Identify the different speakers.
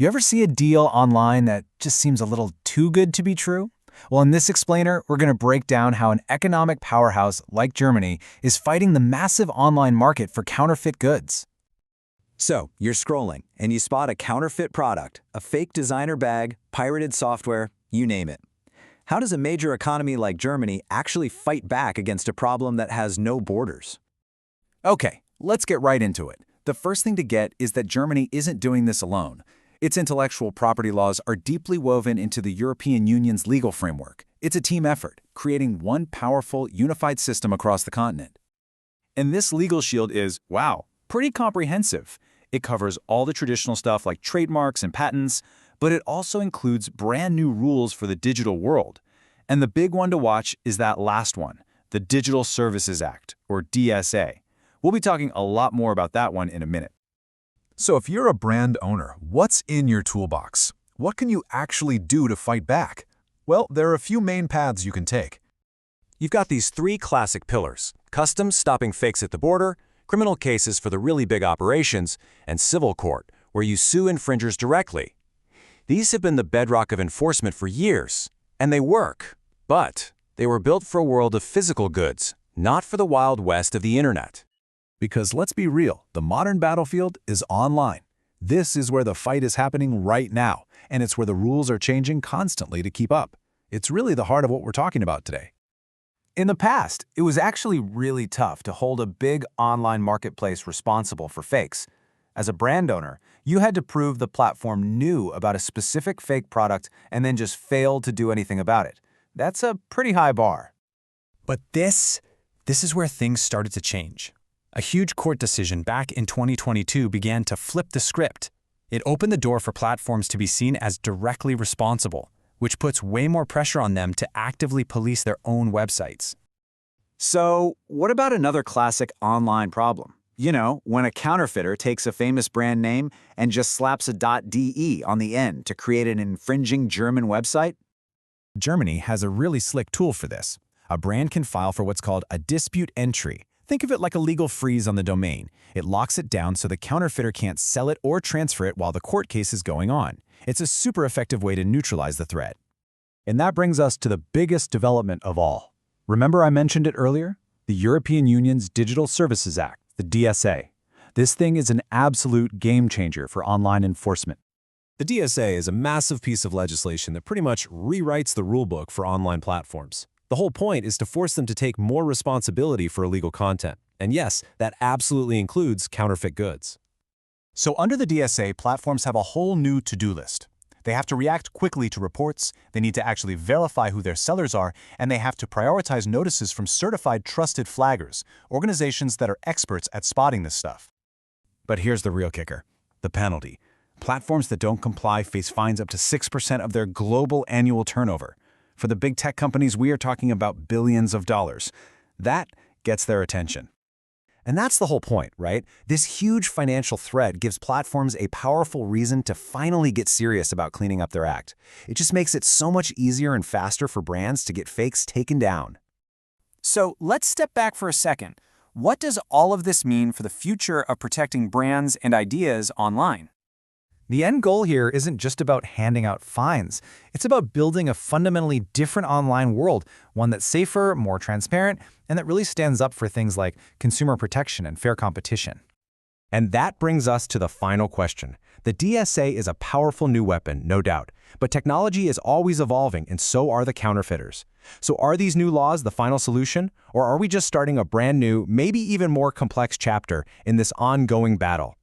Speaker 1: You ever see a deal online that just seems a little too good to be true? Well, in this explainer, we're going to break down how an economic powerhouse like Germany is fighting the massive online market for counterfeit goods.
Speaker 2: So, you're scrolling, and you spot a counterfeit product, a fake designer bag, pirated software, you name it. How does a major economy like Germany actually fight back against a problem that has no borders?
Speaker 1: Okay, let's get right into it. The first thing to get is that Germany isn't doing this alone. Its intellectual property laws are deeply woven into the European Union's legal framework. It's a team effort, creating one powerful, unified system across the continent. And this legal shield is, wow, pretty comprehensive. It covers all the traditional stuff like trademarks and patents, but it also includes brand new rules for the digital world. And the big one to watch is that last one, the Digital Services Act, or DSA. We'll be talking a lot more about that one in a minute.
Speaker 3: So if you're a brand owner, what's in your toolbox? What can you actually do to fight back? Well, there are a few main paths you can take.
Speaker 4: You've got these three classic pillars: customs, stopping fakes at the border; criminal cases for the really big operations; and civil court, where you sue infringers directly. These have been the bedrock of enforcement for years, and they work. But they were built for a world of physical goods, not for the Wild West of the internet.
Speaker 3: Because let's be real, the modern battlefield is online. This is where the fight is happening right now, and it's where the rules are changing constantly to keep up. It's really the heart of what we're talking about today.
Speaker 1: In the past, it was actually really tough to hold a big online marketplace responsible for fakes. As a brand owner, you had to prove the platform knew about a specific fake product and then just failed to do anything about it. That's a pretty high bar.
Speaker 5: But this is where things started to change. A huge court decision back in 2022 began to flip the script. It opened the door for platforms to be seen as directly responsible, which puts way more pressure on them to actively police their own websites.
Speaker 2: So, what about another classic online problem? You know, when a counterfeiter takes a famous brand name and just slaps a .de on the end to create an infringing German website?
Speaker 1: Germany has a really slick tool for this. A brand can file for what's called a dispute entry. Think of it like a legal freeze on the domain. It locks it down so the counterfeiter can't sell it or transfer it while the court case is going on. It's a super effective way to neutralize the threat.
Speaker 3: And that brings us to the biggest development of all. Remember I mentioned it earlier? The European Union's Digital Services Act, the DSA. This thing is an absolute game changer for online enforcement.
Speaker 6: The DSA is a massive piece of legislation that pretty much rewrites the rulebook for online platforms. The whole point is to force them to take more responsibility for illegal content. And yes, that absolutely includes counterfeit goods.
Speaker 7: So under the DSA, platforms have a whole new to-do list. They have to react quickly to reports, they need to actually verify who their sellers are, and they have to prioritize notices from certified trusted flaggers, organizations that are experts at spotting this stuff. But here's the real kicker: the penalty. Platforms that don't comply face fines up to 6% of their global annual turnover. For the big tech companies, we are talking about billions of dollars. That gets their attention. And that's the whole point, right? This huge financial threat gives platforms a powerful reason to finally get serious about cleaning up their act. It just makes it so much easier and faster for brands to get fakes taken down.
Speaker 8: So let's step back for a second. What does all of this mean for the future of protecting brands and ideas online?
Speaker 1: The end goal here isn't just about handing out fines. It's about building a fundamentally different online world, one that's safer, more transparent, and that really stands up for things like consumer protection and fair competition.
Speaker 6: And that brings us to the final question. The DSA is a powerful new weapon, no doubt, but technology is always evolving and so are the counterfeiters. So are these new laws the final solution, or are we just starting a brand new, maybe even more complex chapter in this ongoing battle?